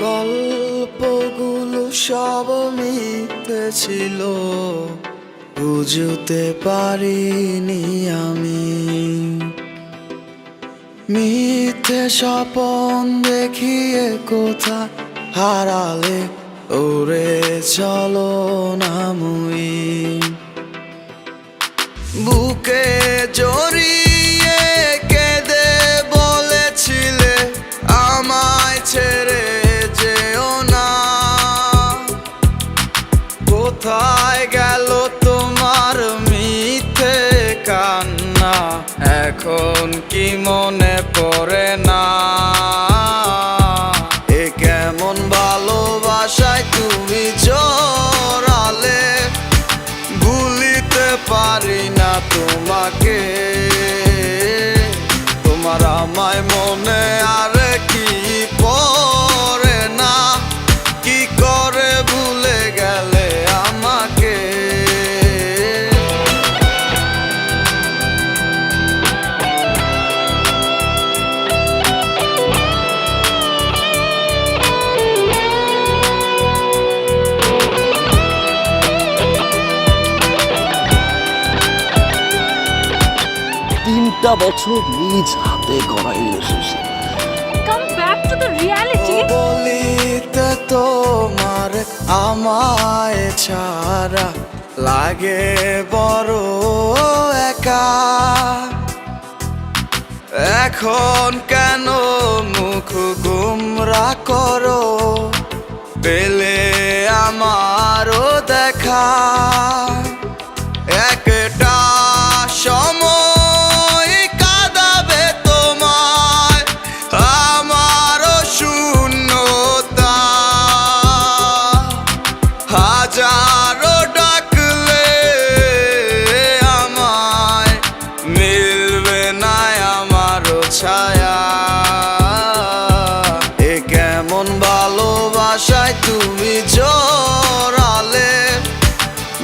গল্পগুলো সব মিথ্যে ছিল, বুঝতে পারিনি আমি। মিথ্যে স্বপন দেখিয়ে কোথা হারালে ওরে চলো না মুই। বুকে জড়িয়ে কেঁদে বলেছিলে আমায় ছেড়ে যেও না। কোথায় গেল তোমার মিথ্যে কান্না, এখন কি মনে পড়ে না? এ কেমন ভালোবাসায় তুমি জড়ালে, ভুলিতে পারি না তোমাকে। তোমার আমায় মনে আর কি পড়ে না, কি করে ভুলে গেলে আমাকে। তিনটা বছর নিজ হাতে গড়া relationship. Come back to the reality. বলিতে তোমার আমায় ছাড়া লাগে বড় একা। এখন কেন মুখ গুমরা করো, পেলে আমারও দেখা। একটা সময় কাঁদাবে তোমায় আমারও শূন্যতা। হাজারো ডাকলে আমায় মিলবে না আমারও ছায়া। এ কেমন ভালোবাসায় তুমি জড়ালে,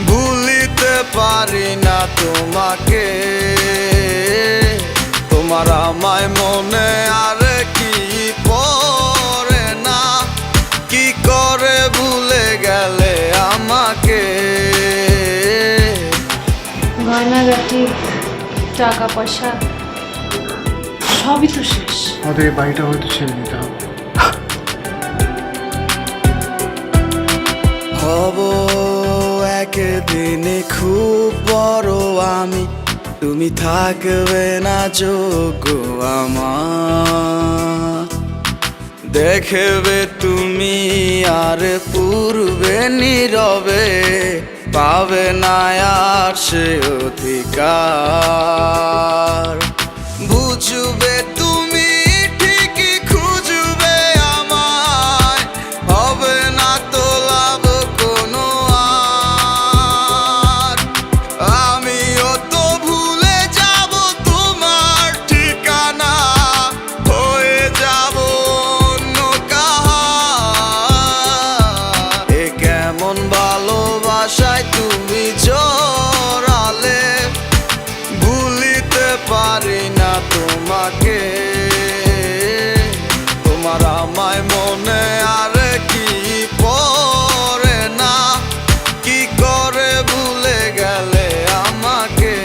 ভুলিতে পারি না তোমাকে। তোমার আমায় মনে আর কি পড়ে না, কি করে ভুলে গেলে আমাকে। গয়নাগাটি, টাকা পয়সা সবই তো শেষ। আমাদের এই বাড়িটা হয়তো ছেড়ে দিতে হবে। হব একদিন খুব বড় আমি, তুমি থাকবে না যোগ্য আমার। দেখবে তুমি আর পূর্বে নীরবে, পাবে না আর সে অধিকার। বুঝবে তুমি ঠিকই খুঁজবে আমায়, হবে না তো লাভ কোনো আর। আমিও তো ভুলে যাব তোমার ঠিকানা, হয়ে যাব অন্য কাহার। এ কেমন ভালোবাসায় তুমি জড়ালে, ভুলিতে পারি না তোমাকে। তোমার আমায় মনে আর কি পড়ে না, কি করে ভুলে গেলে আমাকে।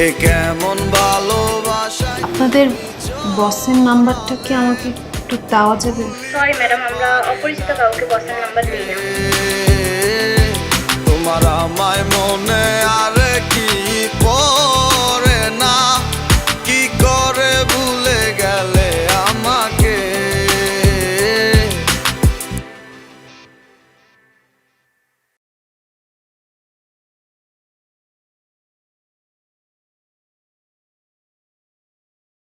এ কেমন ভালোবাসা। আপনাদের বসের নাম্বারটা কি আমাকে একটু দেওয়া যাবে? সরি ম্যাডাম, আমরা অপরিচিত কাউকে বসের নাম্বার দিই না। তোমার আমায় মনে